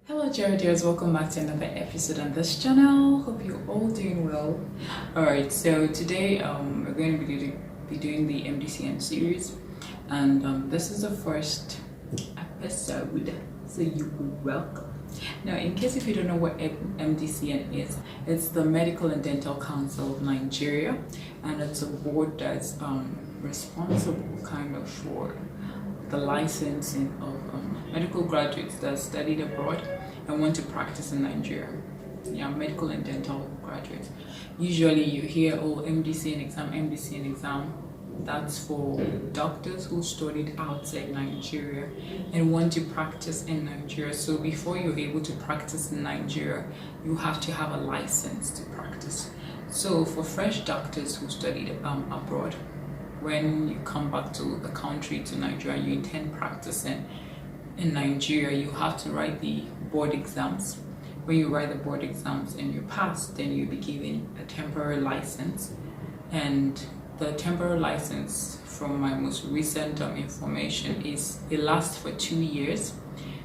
Hello Cherrie dears, welcome back to another episode on this channel. Hope you're all doing well. Alright, so today we're going to be doing the MDCN series, and this is the first episode, so you are welcome. Now, in case if you don't know what MDCN is, it's the Medical and Dental Council of Nigeria, and it's a board that's responsible kind of for the licensing of medical graduates that studied abroad and want to practice in Nigeria. Yeah, medical and dental graduates. Usually you hear, oh, MDCN exam, MDCN exam. That's for doctors who studied outside Nigeria and want to practice in Nigeria. So before you're able to practice in Nigeria, you have to have a license to practice. So for fresh doctors who studied abroad, when you come back to the country, to Nigeria, you intend practicing in Nigeria, you have to write the board exams. When you write the board exams and you pass, then you'll be given a temporary license. And the temporary license, from my most recent information, is it lasts for 2 years.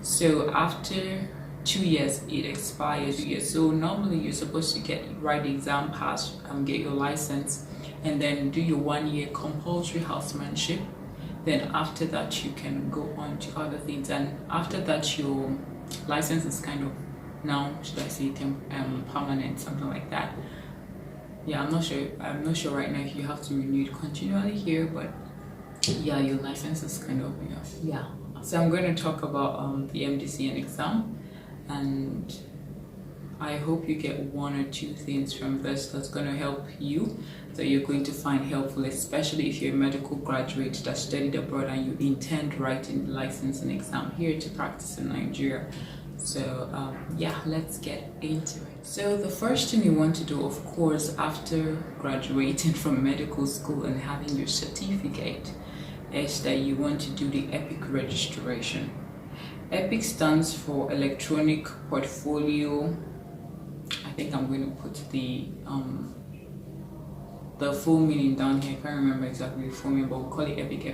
So after 2 years it expires. So normally you're supposed to write the exam, pass, get your license, and then do your 1 year compulsory housemanship. Then after that you can go on to other things, and after that your license is kind of, now should I say, permanent, something like that. Yeah, I'm not sure right now if you have to renew it continually here, but yeah, your license is kind of, yeah. So I'm going to talk about the MDCN exam, and I hope you get 1 or 2 things from this that's going to help you, that you're going to find helpful, especially if you're a medical graduate that studied abroad and you intend writing the licensing exam here to practice in Nigeria. So yeah, let's get into it. So the first thing you want to do, of course, after graduating from medical school and having your certificate, is that you want to do the EPIC registration. EPIC stands for Electronic Portfolio. I think I'm going to put the full meaning down here. I can't remember exactly the full meaning, but we'll call it EPIC.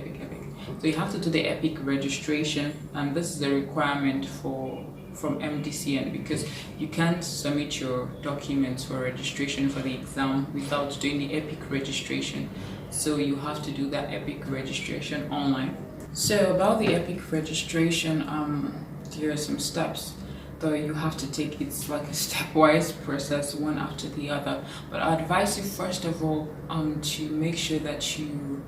So you have to do the EPIC registration, and this is a requirement from MDCN, because you can't submit your documents for registration for the exam without doing the EPIC registration. So you have to do that EPIC registration online. So about the EPIC registration, here are some steps that you have to take. It's like a stepwise process, one after the other, but I advise you first of all to make sure that you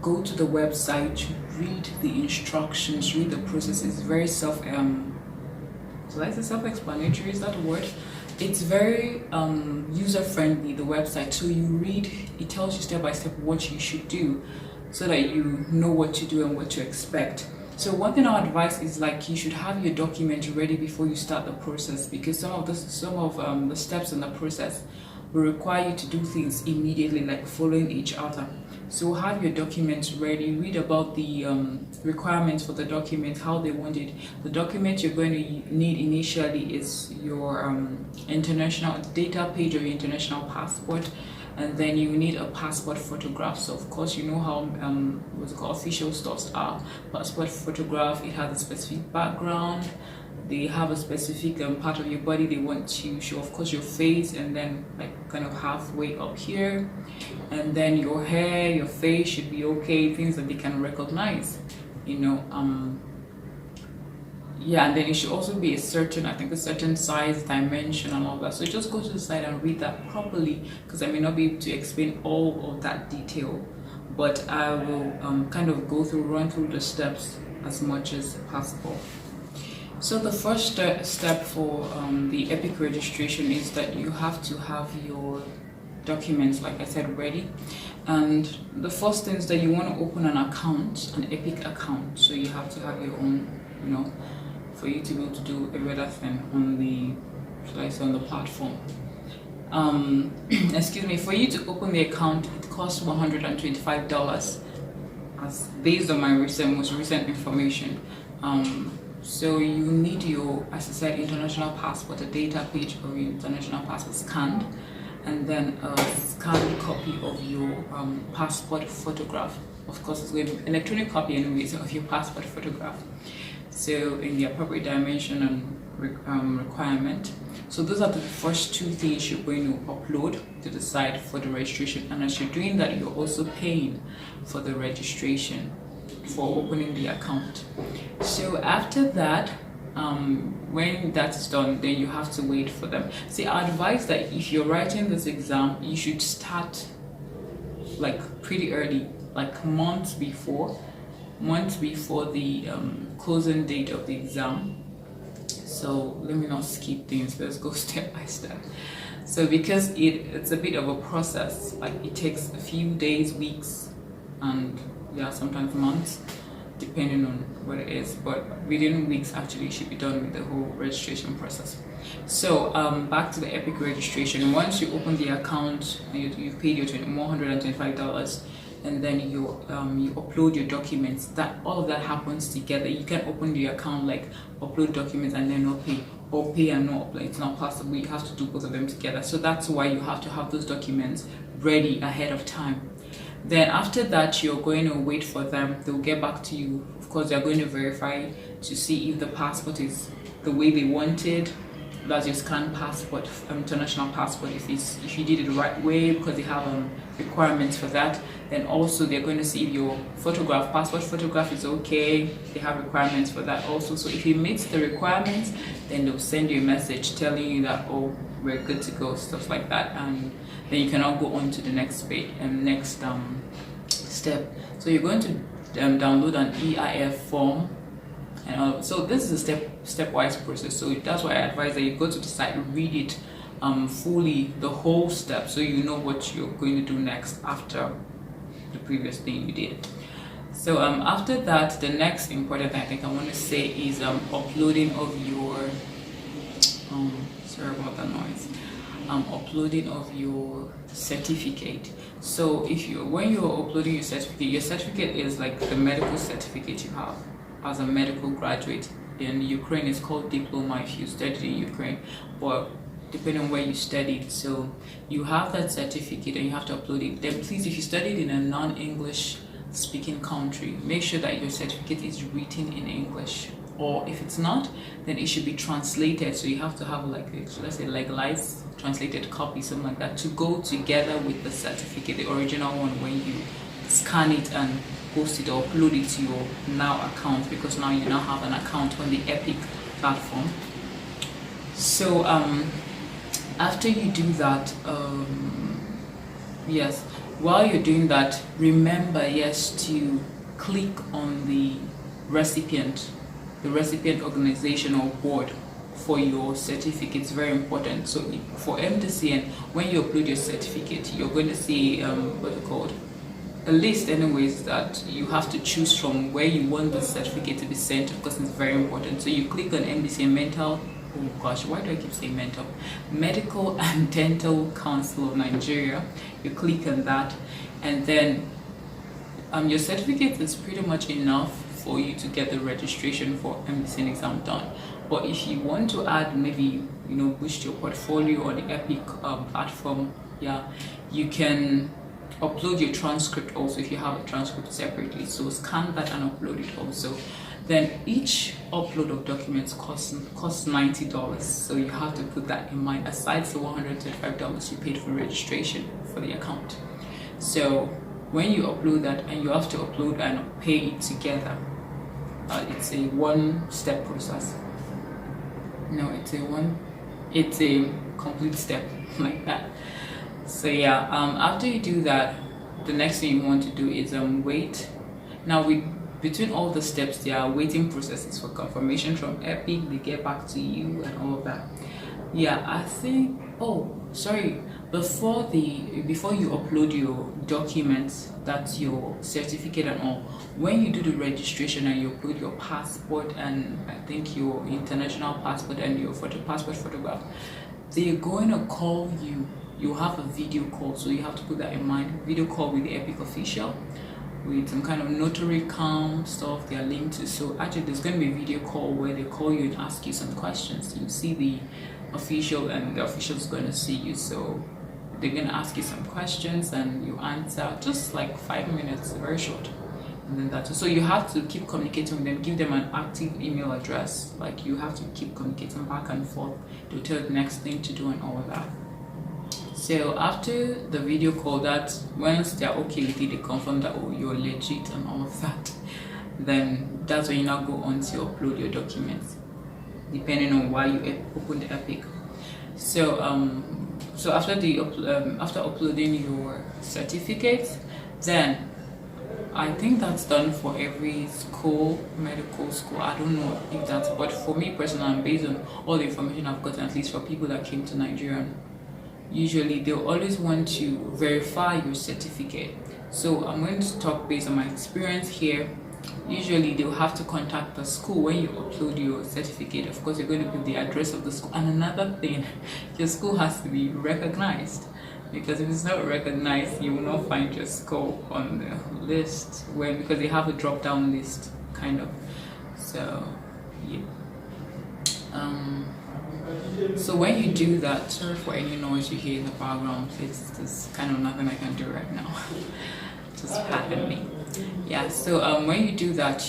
go to the website, read the instructions, read the process. It's very self-explanatory, is that the word? It's very user-friendly, the website. So you read, it tells you step by step what you should do, so that you know what to do and what to expect. So one thing I advise is, like, you should have your document ready before you start the process, because some of the steps in the process will require you to do things immediately, like following each other. So have your documents ready, read about the requirements for the document, how they want it. The document you're going to need initially is your international data page or your international passport, and then you need a passport photograph. So of course you know how what's it called, official stuffs are. Passport photograph, it has a specific background, they have a specific part of your body they want to show, of course your face, and then like kind of halfway up here, and then your hair, your face should be okay, things that they can recognize, yeah. And then it should also be a certain size, dimension, and all that. So just go to the site and read that properly, because I may not be able to explain all of that detail, but I will kind of run through the steps as much as possible. So the first step for the EPIC registration is that you have to have your documents, like I said, ready. And the first thing is that you want to open an account, an EPIC account. So you have to have your own, for you to be able to do every other thing on the platform. Excuse me, for you to open the account, it costs $125, as based on my most recent information. So you need your, as I said, international passport, a data page of your international passport scanned, and then a scanned copy of your passport photograph. Of course, it's going to be electronic copy anyways of your passport photograph. So in the appropriate dimension and requirement. So those are the first two things you're going to upload to the site for the registration, and as you're doing that, you're also paying for the registration for opening the account. So after that, when that's done, then you have to wait for them. See, I advise that if you're writing this exam, you should start like pretty early, like months before the closing date of the exam. So let me not skip things, let's go step by step. So because it's a bit of a process, like it takes a few days, weeks, and yeah, sometimes months, depending on what it is, but within weeks actually you should be done with the whole registration process. So back to the EPIC registration. Once you open the account, you've paid your $125, and then you upload your documents. That all of that happens together. You can open the account, like upload documents and then not pay, or pay and not upload. It's not possible. You have to do both of them together. So that's why you have to have those documents ready ahead of time. Then after that, you're going to wait for them. They'll get back to you. Of course, they're going to verify to see if the passport is the way they wanted. That's your scanned passport, international passport, if you did it the right way, because they have requirements for that. Then also they're going to see if your passport photograph is okay. They have requirements for that also. So if it meets the requirements, then they'll send you a message telling you that, oh, we're good to go, stuff like that, and then you can now go on to the next page and next step. So you're going to download an EIF form. And so this is a stepwise process. So that's why I advise that you go to the site, read it fully, the whole step, so you know what you're going to do next after the previous thing you did. So after that, the next important thing I think I want to say is uploading of your sorry about the noise. Uploading of your certificate. So when you're uploading your certificate is like the medical certificate you have as a medical graduate. In Ukraine, it's called diploma if you studied in Ukraine, but depending on where you studied. So you have that certificate and you have to upload it. Then please, if you studied in a non-English speaking country, make sure that your certificate is written in English, or if it's not, then it should be translated. So you have to have like let's say legalized translated copy, something like that, to go together with the certificate, the original one, when you scan it and post it or upload it to your now account, because now you now have an account on the EPIC platform. So after you do that, yes, while you're doing that, remember to click on the recipient organization or board for your certificate. It's very important. So for MDCN, when you upload your certificate, you're going to see what's it called, a list anyways, that you have to choose from where you want the certificate to be sent to, because it's very important. So you click on MDCN Mental, oh gosh, why do I keep saying mental? Medical and Dental Council of Nigeria. You click on that, and then your certificate is pretty much enough for you to get the registration for MDCN exam done. But if you want to add, maybe boost your portfolio on the EPIC platform, yeah, you can upload your transcript also if you have a transcript separately. So scan that and upload it also. Then each upload of documents costs $90. So you have to put that in mind, aside the $135 you paid for registration for the account. So when you upload that, and you have to upload and pay it together, it's a one-step process. No, it's a complete step like that. So yeah, after you do that, the next thing you want to do is wait. Now between all the steps, there are waiting processes for confirmation from EPIC. They get back to you and all of that. Yeah, I think, oh sorry, before you upload your documents, that's your certificate and all, when you do the registration and you upload your passport and I think your international passport and your passport photograph, they're going to call you. You have a video call, so you have to put that in mind. Video call with the EPIC official, with some kind of notary cam stuff they are linked to. So actually there's going to be a video call where they call you and ask you some questions. You see the official and the official is going to see you, so they're going to ask you some questions and you answer, just like 5 minutes, very short. and then that's so you have to keep communicating with them, give them an active email address, like you have to keep communicating back and forth. They'll tell you the next thing to do and all of that. So after the video call, that once they're okay with it, they confirm that, oh, you're legit and all of that, then that's when you now go on to upload your documents, depending on why you opened Epic. So so after the after uploading your certificate, then I think that's done for every school, medical school. I don't know if that's, but for me personally, and based on all the information I've gotten, at least for people that came to Nigeria, usually they'll always want to verify your certificate. So I'm going to talk based on my experience here. Usually they'll have to contact the school when you upload your certificate. Of course, you're going to give the address of the school, and another thing, your school has to be recognized, because if it's not recognized, you will not find your school on the list, because they have a drop down list kind of. So yeah, so when you do that, sorry for any noise you hear in the background, there's kind of nothing I can do right now. Just pardon me. Yeah, so when you do that,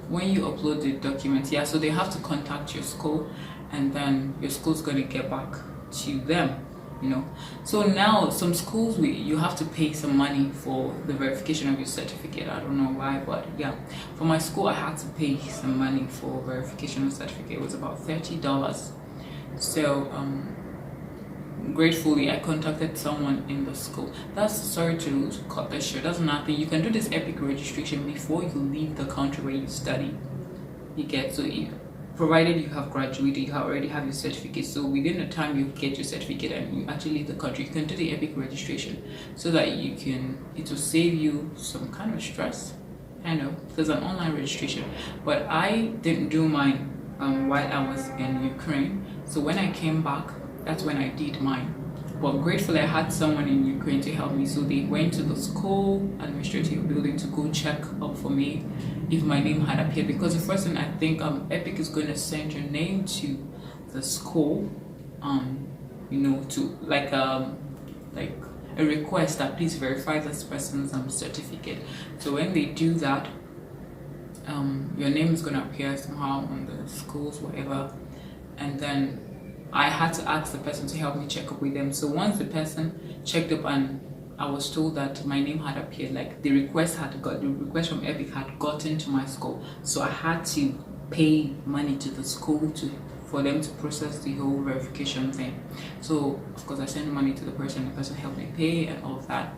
when you upload the documents, yeah, so they have to contact your school, and then your school's going to get back to them, you know. So now some schools, you have to pay some money for the verification of your certificate. I don't know why, but yeah, for my school I had to pay some money for verification of certificate. It was about $30. So gratefully I contacted someone in the school. That's, sorry to cut this short, that's nothing. You can do this Epic registration before you leave the country where you study. You get, so provided you have graduated, you already have your certificate, so within the time you get your certificate and you actually leave the country, you can do the Epic registration, so that it will save you some kind of stress. I know there's an online registration, but I didn't do mine while I was in Ukraine. So when I came back, that's when I did mine. But gratefully I had someone in Ukraine to help me, so they went to the school administrative building to go check up for me if my name had appeared, because the first thing, I think Epic is going to send your name to the school, you know, to like a request that please verify this person's certificate. So when they do that, your name is going to appear somehow on the schools, whatever, and then I had to ask the person to help me check up with them. So once the person checked up and I was told that my name had appeared, like the request from Epic had gotten to my school, so I had to pay money to the school for them to process the whole verification thing. So of course I sent money to the person helped me pay and all of that.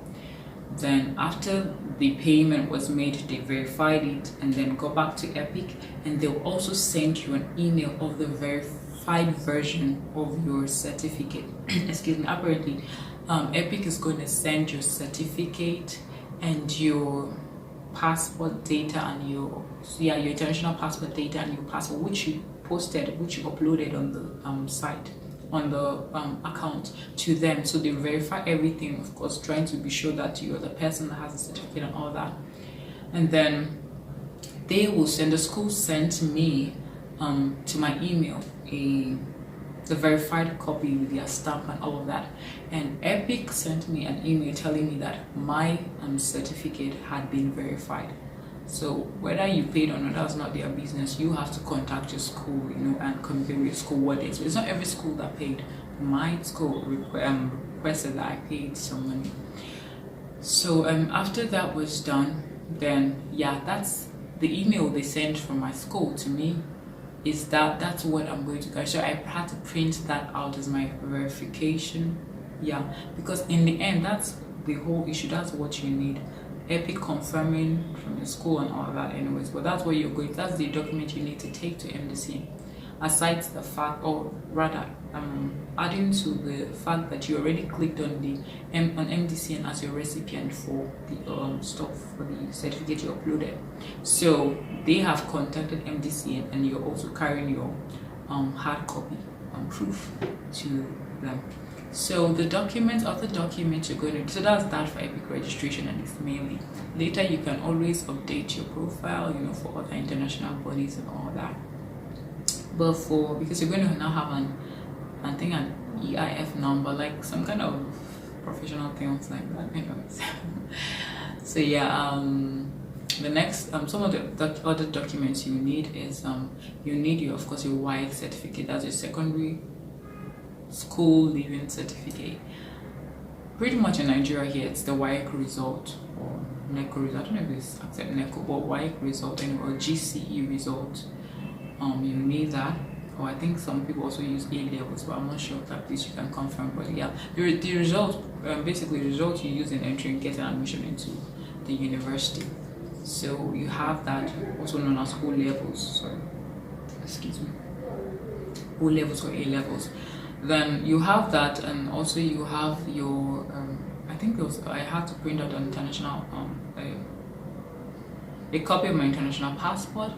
Then after the payment was made, they verified it and then go back to Epic, and they'll also send you an email of the verified version of your certificate. Excuse me. Apparently Epic is going to send your certificate and your passport data and your international passport data and your passport, which you uploaded on the site, on the account, to them. So they verify everything, of course, trying to be sure that you're the person that has the certificate and all that. And then they will send, the school sent me to my email the verified copy with their stamp and all of that. And Epic sent me an email telling me that my certificate had been verified. So whether you paid or not, that's not their business. You have to contact your school, you know, and communicate with your school what it is. It's not every school that paid. My school requested that I paid some money. So after that was done, then yeah, that's the email they sent from my school to me. Is that's what I'm going to go. So I had to print that out as my verification. Yeah, because in the end, that's the whole issue. That's what you need. Epic confirming from your school and all of that anyways. But that's what you're going, that's the document you need to take to MDCN. Aside the fact, or rather, adding to the fact that you already clicked on on MDCN as your recipient for the stuff, for the certificate you uploaded. So they have contacted MDCN, and you're also carrying your hard copy proof to them. So the documents you're going to, so that's that for Epic registration, and it's mainly. Later you can always update your profile, you know, for other international bodies and all that. But because you're going to now have an EIF number, like some kind of professional things like that. Anyways. So yeah, the next some of the other documents you need is you need your, of course, your WAEC certificate. That's your secondary school leaving certificate. Pretty much in Nigeria here, it's the WAEC result or NECO result. I don't know if it's accept NECO, but WAEC result anyway, or GCE result. You need that. Or I think some people also use A levels, but I'm not sure if that please you can confirm. But yeah, the result, basically the result you use in entering getting admission into the university. So you have that, also known as O levels. Sorry, excuse me. O levels or A levels. Then you have that, and also you have your. I think I had to print out an international a copy of my international passport.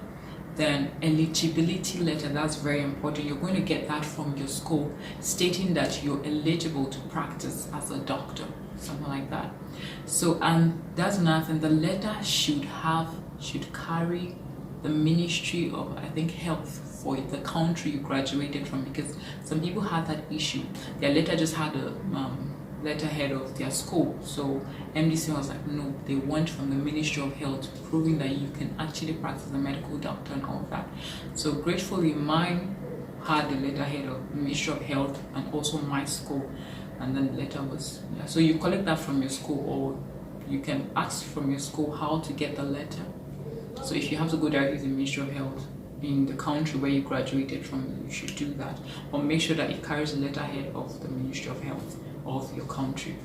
Then eligibility letter, that's very important. You're going to get that from your school stating that you're eligible to practice as a doctor, something like that. So, and that's nothing. The letter should carry the Ministry of, I think, Health for the country you graduated from, because some people had that issue. Their letter just had a letterhead of their school. So MDCN was like, no, they want from the Ministry of Health, proving that you can actually practice a medical doctor and all that. So gratefully, mine had the letterhead of the Ministry of Health and also my school, and then the letter was, yeah. So you collect that from your school, or you can ask from your school how to get the letter. So if you have to go directly to the Ministry of Health in the country where you graduated from, you should do that. But make sure that it carries the letterhead of the Ministry of Health of your country,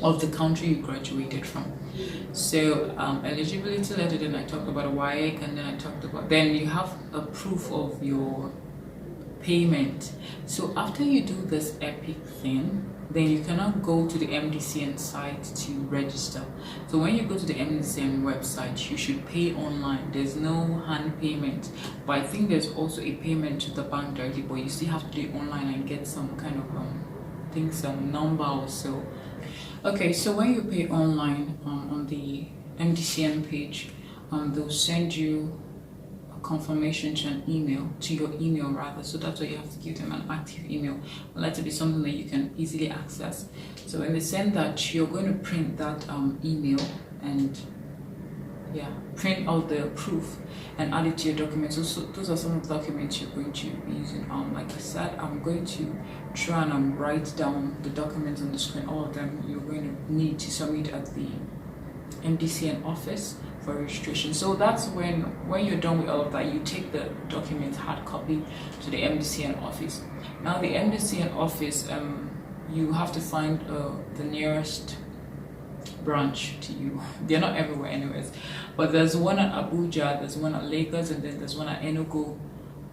of the country you graduated from. So eligibility letter, then I talked about a WAEC, and then I talked about, then you have a proof of your payment. So after you do this epic thing, then you cannot go to the MDCN site to register. So when you go to the MDCN website, you should pay online. There's no hand payment, but I think there's also a payment to the bank directly, but you still have to do it online and get some kind of I think some number or so. Okay, so when you pay online on the MDCN page, they'll send you confirmation to an email, to your email rather. So that's why you have to give them an active email. I'd like to be something that you can easily access. So when they send that, you're going to print that email and print out the proof and add it to your documents. So those are some of the documents you're going to be using. Like I said, I'm going to try and write down the documents on the screen, all of them you're going to need to submit at the MDCN office for registration. So that's when you're done with all of that, you take the document hard copy to the MDCN office. Now the MDCN office, you have to find the nearest branch to you. They're not everywhere anyways, but there's one at Abuja, there's one at Lagos, and then there's one at Enugu.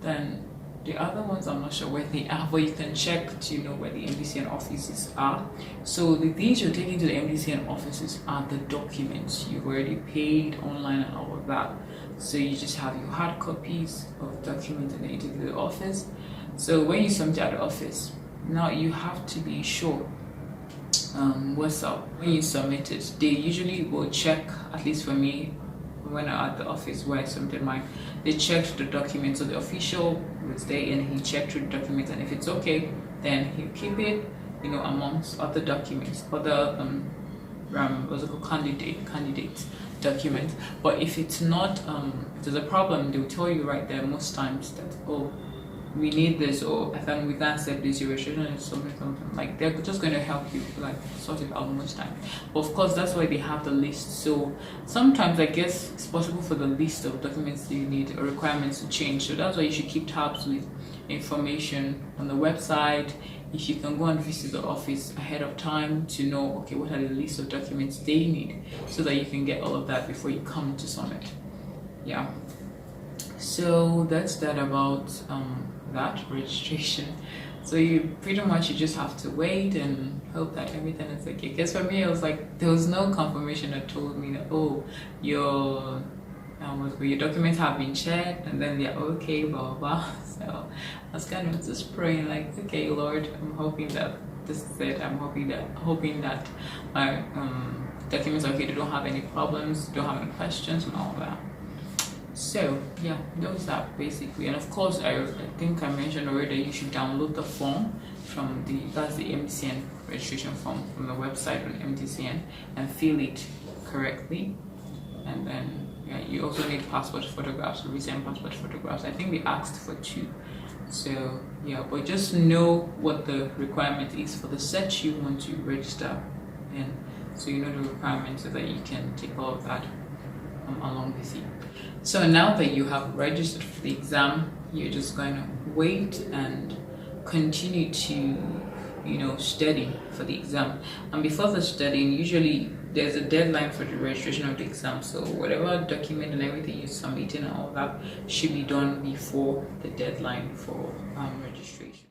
Then the other ones I'm not sure where they are, but you can check to know where the MDCN offices are. So the things you're taking to the MDCN offices are the documents you've already paid online and all of that. So you just have your hard copies of documents and then you take to the office. So when you submit at the office, now you have to be sure what's up when you submit it. They usually will check, at least for me, when I'm at the office where I submitted mine, they checked the documents. So the official was there and he checked through the documents, and if it's okay, then he'll keep it, amongst other documents, other what's it called, candidate documents. But if it's not, if there's a problem, they'll tell you right there most times that, oh, we need this, or I think we can't accept this, your registration is something like, they're just going to help you sort it out most times. But of course, that's why they have the list. So sometimes I guess it's possible for the list of documents that you need or requirements to change. So that's why you should keep tabs with information on the website. If you can go and visit the office ahead of time to know, okay, what are the list of documents they need, so that you can get all of that before you come to submit. Yeah. So that's that about that registration. So you just have to wait and hope that everything is okay. Because for me, it was like there was no confirmation that told me that, oh, your documents have been checked and then they're okay, blah blah. So I was kind of just praying like, okay, Lord, I'm hoping that this is it. I'm hoping that my documents are okay. They don't have any problems, don't have any questions and all that. So yeah, those are basically, and of course I think I mentioned already that you should download the form from that's the MDCN registration form from the website on MDCN and fill it correctly. And then you also need passport photographs, recent passport photographs. I think they asked for 2. So yeah, but just know what the requirement is for the set you want to register in, so you know the requirements so that you can take all of that along with you. So now that you have registered for the exam, you're just going to wait and continue to study for the exam. And before the studying, usually there's a deadline for the registration of the exam, so whatever document and everything you're submitting and all that should be done before the deadline for registration.